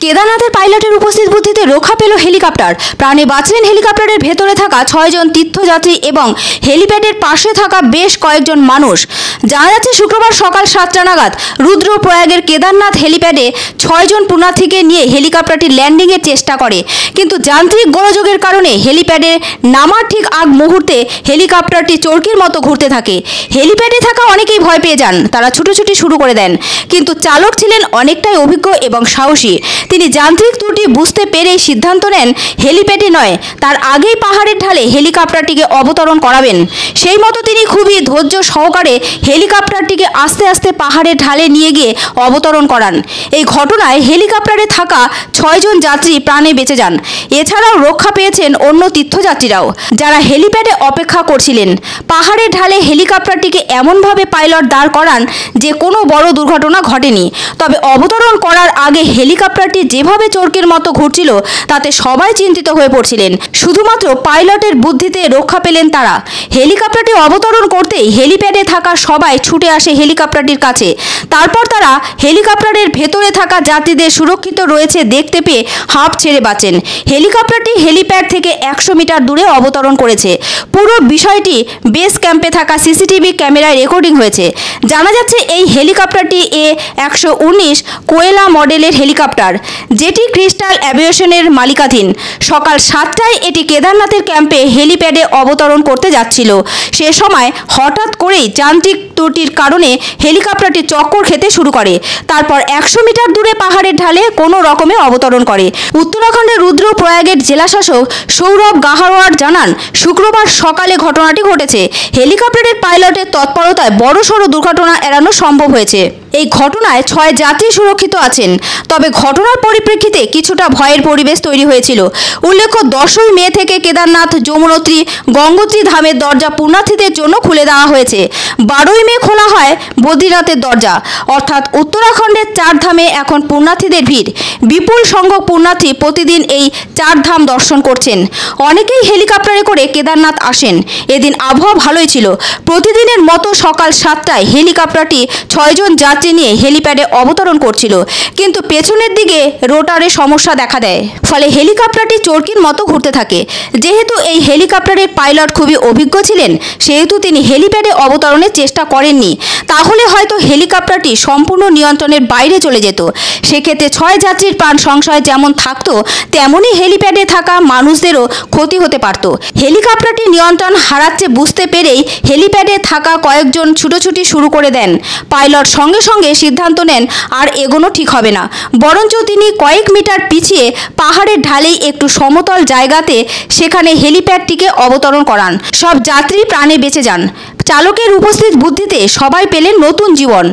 কেদারনাথের পাইলটের উপস্থিত বুদ্ধিতে রক্ষা পেল হেলিকপ্টার। প্রাণে বাঁচলেন হেলিকপ্টারের ভেতরে থাকা 6 জন তীর্থযাত্রী এবং হেলিপ্যাডের পাশে থাকা বেশ কয়েকজন মানুষ। জানা যাচ্ছে শুক্রবার সকাল 7টা নাগাদ রুদ্রপ্রয়াগের কেদারনাথ হেলিপ্যাডে 6 জন পুণ্যার্থীকে নিয়ে হেলিকপ্টারটি ল্যান্ডিংয়ের চেষ্টা করে, কিন্তু যান্ত্রিক গোলযোগের কারণে হেলিপ্যাডে নামার ঠিক আগ মুহূর্তে হেলিকপ্টারটি চরকির মতো ঘুরতে থাকে। হেলিপ্যাডে থাকা অনেকেই ভয় পেয়ে যান, তারা ছুটোছুটি শুরু করে দেন, কিন্তু চালক ছিলেন অনেকটাই অভিজ্ঞ এবং সাহসী। তিনি যান্ত্রিক ত্রুটি বুঝতে পেরেই সিদ্ধান্ত নেন হেলিপ্যাডে নয়, তার আগেই পাহাড়ের ঢালে হেলিকপ্টারটিকে অবতরণ করাবেন। সেই মতো তিনি খুবই ধৈর্য সহকারে হেলিকপ্টারটিকে আস্তে আস্তে পাহাড়ের ঢালে নিয়ে গিয়ে অবতরণ করান। এই ঘটনায় হেলিকপ্টারে থাকা 6 জন যাত্রী প্রাণে বেঁচে যান। এছাড়াও রক্ষা পেয়েছেন অন্য তীর্থযাত্রীরাও, যারা হেলিপ্যাডে অপেক্ষা করছিলেন। পাহাড়ের ঢালে হেলিকপ্টারটিকে এমনভাবে পাইলট দাঁড় করান যে কোনো বড় দুর্ঘটনা ঘটেনি। তবে অবতরণ করার আগে হেলিকপ্টারটি যেভাবে চরকির মতো ঘুরছিল তাতে সবাই চিন্তিত হয়ে পড়ছিলেন। শুধুমাত্র পাইলটের বুদ্ধিতে রক্ষা পেলেন তারা। হেলিকপ্টারটি অবতরণ করতেই হেলিপ্যাডে থাকা সবাই ছুটে আসে হেলিকপ্টারটির কাছে। তারপর তারা হেলিকপ্টারের ভেতরে থাকা যাত্রীদের সুরক্ষিত রয়েছে দেখতে পেয়ে হাঁপ ছেড়ে বাঁচেন। হেলিকপ্টারটি হেলিপ্যাড থেকে 100 মিটার দূরে অবতরণ করেছে। পুরো বিষয়টি বেস ক্যাম্পে থাকা সিসিটিভি ক্যামেরায় রেকর্ডিং হয়েছে। জানা যাচ্ছে এই হেলিকপ্টারটি A119 কোয়েলা মডেলের হেলিকপ্টার, যেটি ক্রিস্টাল অ্যাভিয়েশনের মালিকাধীন। সকাল 7টায় এটি কেদারনাথের ক্যাম্পে হেলিপ্যাডে অবতরণ করতে যাচ্ছিল। সে সময় হঠাৎ করেই যান্ত্রিক ত্রুটির কারণে হেলিকপ্টারটি চক্কর খেতে শুরু করে। তারপর 100 মিটার দূরে পাহাড়ের ঢালে কোনো রকমে অবতরণ করে। উত্তরাখণ্ডের রুদ্রপ্রয়াগের জেলাশাসক সৌরভ গাহাওয়ার জানান, শুক্রবার সকালে ঘটনাটি ঘটেছে। হেলিকপ্টারের পাইলটের তৎপরতায় বড়সড় দুর্ঘটনা এড়ানো সম্ভব হয়েছে। এই ঘটনায় 6 যাত্রী সুরক্ষিত আছেন। তবে ঘটনার পরিপ্রেক্ষিতে কিছুটা ভয়ের পরিবেশ তৈরি হয়েছিল। উল্লেখ্য, 10ই মে থেকে কেদারনাথ, যমুনোত্রী, গঙ্গোত্রী ধামের দরজা পুণ্যার্থীদের জন্য খুলে দেওয়া হয়েছে। 12ই মে খোলা হয় বদ্রীনাথের দরজা। অর্থাৎ উত্তরাখণ্ডের 4 ধামে এখন পুণ্যার্থীদের ভিড়। বিপুল সংখ্যক পুণ্যার্থী প্রতিদিন এই 4 ধাম দর্শন করছেন। অনেকেই হেলিকপ্টারে করে কেদারনাথ আসেন। এদিন আবহাওয়া ভালোই ছিল। প্রতিদিনের মতো সকাল 7টায় হেলিকপ্টারটি 6 জন যাত্রী নিয়ে হেলিপ্যাডে অবতরণ করছিল, কিন্তু পেছনের দিকে রোটারে সমস্যা দেখা দেয়, ফলে হেলিকপ্টারটি চরকির মতো ঘুরতে থাকে। যেহেতু এই হেলিকপ্টারের পাইলট খুবই অভিজ্ঞ ছিলেন, সেহেতু তিনি হেলিপ্যাডে অবতরণের চেষ্টা করেননি। তাহলে হয়তো হেলিকপ্টারটি সম্পূর্ণ নিয়ন্ত্রণের বাইরে চলে যেত। সেক্ষেত্রে 6 যাত্রীর প্রাণ সংশয় যেমন থাকতো, তেমনই হেলিপ্যাডে থাকা মানুষদেরও ক্ষতি হতে পারত। হেলিকপ্টারটি নিয়ন্ত্রণ হারাচ্ছে বুঝতে পেরেই হেলিপ্যাডে থাকা কয়েকজন ছুটোছুটি শুরু করে দেন। পাইলট সঙ্গে সঙ্গে সিদ্ধান্ত নেন আর এগোনো ঠিক হবে না, বরঞ্চ তিনি কয়েক মিটার পিছিয়ে পাহাড়ের ঢালেই একটু সমতল জায়গাতে সেখানে হেলিপ্যাডটিকে অবতরণ করান। সব যাত্রী প্রাণে বেঁচে যান। চালকের উপস্থিত বুদ্ধিতে সবাই পেলেন নতুন জীবন।